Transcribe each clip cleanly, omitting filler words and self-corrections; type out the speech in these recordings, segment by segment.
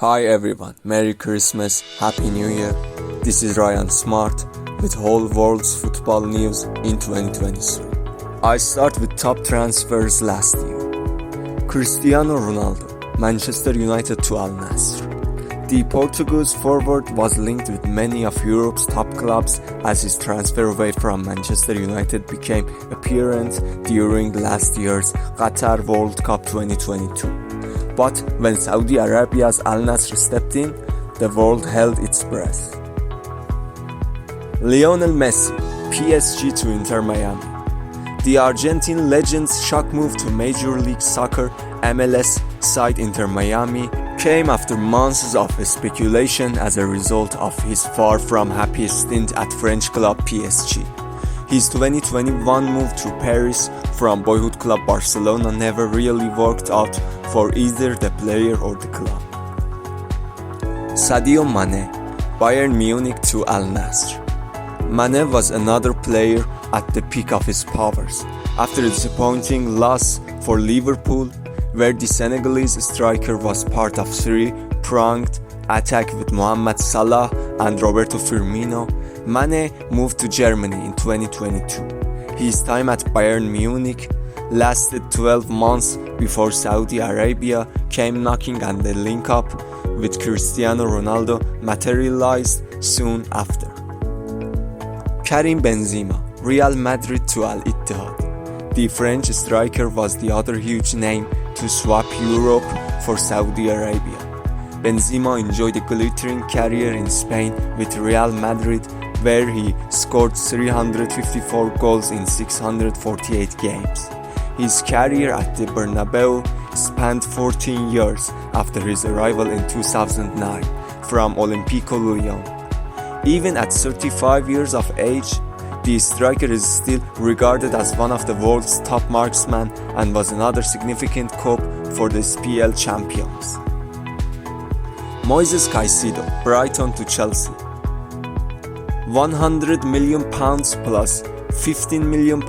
Hi everyone, Merry Christmas, Happy New Year. This is Ryan Smart with whole world's football news in 2023. I start with top transfers last year. Cristiano Ronaldo, Manchester United to Al Nassr. The Portuguese forward was linked with many of Europe's top clubs as his transfer away from Manchester United became apparent during last year's Qatar World Cup 2022. But when Saudi Arabia's Al Nassr stepped in, the world held its breath. Lionel Messi, PSG to Inter Miami. The Argentine legend's shock move to Major League Soccer MLS side Inter Miami came after months of speculation as a result of his far from happy stint at French club PSG. His 2021 move to Paris from boyhood club Barcelona never really worked out for either the player or the club. Sadio Mane, Bayern Munich to Al Nassr. Mane was another player at the peak of his powers. After a disappointing loss for Liverpool, where the Senegalese striker was part of three-pronged attack with Mohamed Salah and Roberto Firmino, Mane moved to Germany in 2022. His time at Bayern Munich lasted 12 months before Saudi Arabia came knocking, and the link-up with Cristiano Ronaldo materialized soon after. Karim Benzema, Real Madrid to Al Ittihad. The French striker was the other huge name to swap Europe for Saudi Arabia. Benzema enjoyed a glittering career in Spain with Real Madrid, where he scored 354 goals in 648 games. His career at the Bernabeu spanned 14 years after his arrival in 2009 from Olympique Lyon. Even at 35 years of age, the striker is still regarded as one of the world's top marksmen and was another significant coup for the SPL champions. Moises Caicedo, Brighton to Chelsea. £100 million plus £15 million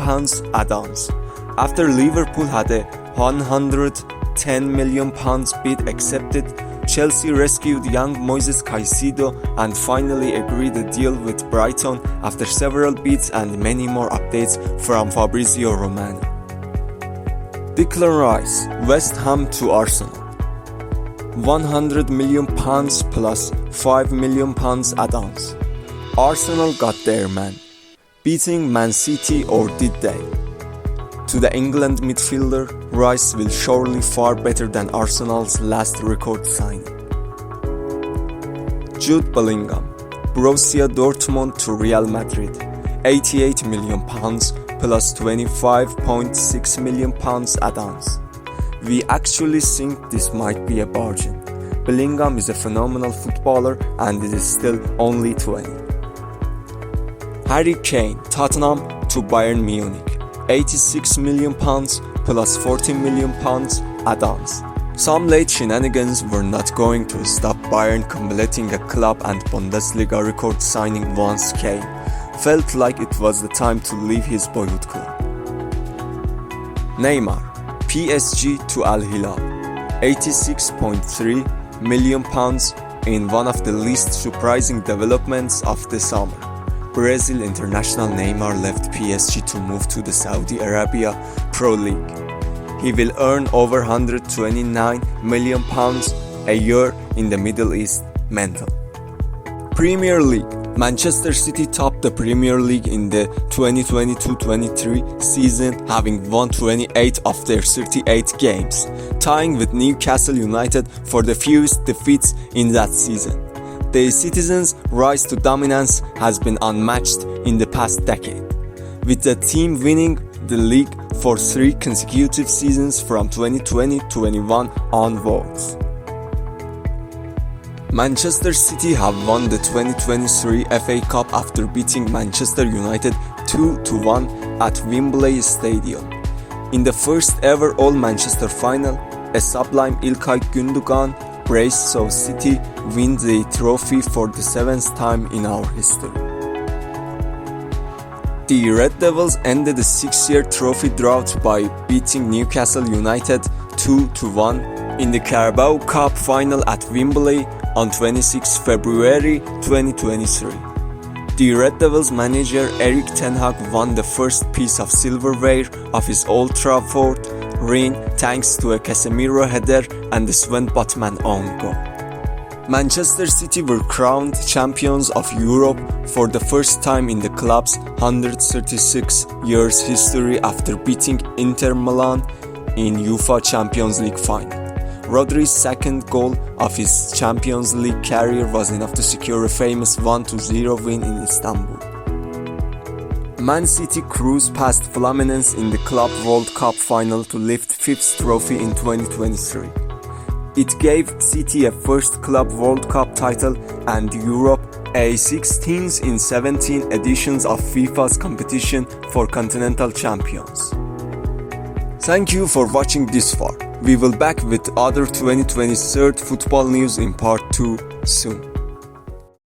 add-ons. After Liverpool had a £110 million bid accepted, Chelsea rescued young Moises Caicedo and finally agreed a deal with Brighton after several bids and many more updates from Fabrizio Romano. Declan Rice, West Ham to Arsenal. £100 million plus £5 million add-ons. Arsenal got their man, beating Man City, or did they? To the England midfielder, Rice will surely far better than Arsenal's last record signing. Jude Bellingham, Borussia Dortmund to Real Madrid, £88 million plus £25.6 million add-ons. We actually think this might be a bargain. Bellingham is a phenomenal footballer and is still only 20. Harry Kane, Tottenham to Bayern Munich, £86 million plus £14 million add-ons. Some late shenanigans were not going to stop Bayern completing a club and Bundesliga record signing once Kane felt like it was the time to leave his boyhood club. Neymar, PSG to Al Hilal, £86.3 million in one of the least surprising developments of the summer. Brazil international Neymar left PSG to move to the Saudi Arabia Pro League. He will earn over £129 million a year in the Middle East. Mental. Premier League. Manchester City topped the Premier League in the 2022-23 season, having won 28 of their 38 games, tying with Newcastle United for the fewest defeats in that season. The Citizens' rise to dominance has been unmatched in the past decade, with the team winning the league for 3 consecutive seasons from 2020-21 onwards. Manchester City have won the 2023 FA Cup after beating Manchester United 2-1 at Wembley Stadium. In the first ever All-Manchester final, a sublime İlkay Gündoğan brace saw City win the trophy for the 7th time in our history. The Red Devils ended the 6-year trophy drought by beating Newcastle United 2-1 in the Carabao Cup final at Wembley on 26 February 2023. The Red Devils manager Erik ten Hag won the first piece of silverware of his Old Trafford reign thanks to a Casemiro header and the Sven Botman own goal. Manchester City were crowned champions of Europe for the first time in the club's 136 years history after beating Inter Milan in UEFA Champions League final. Rodri's second goal of his Champions League career was enough to secure a famous 1-0 win in Istanbul. Man City cruised past Fluminense in the Club World Cup final to lift fifth trophy in 2023. It gave City a first Club World Cup title and Europe a 16th in 17 editions of FIFA's competition for continental champions. Thank you for watching this far. We will back with other 2023 football news in part 2 soon.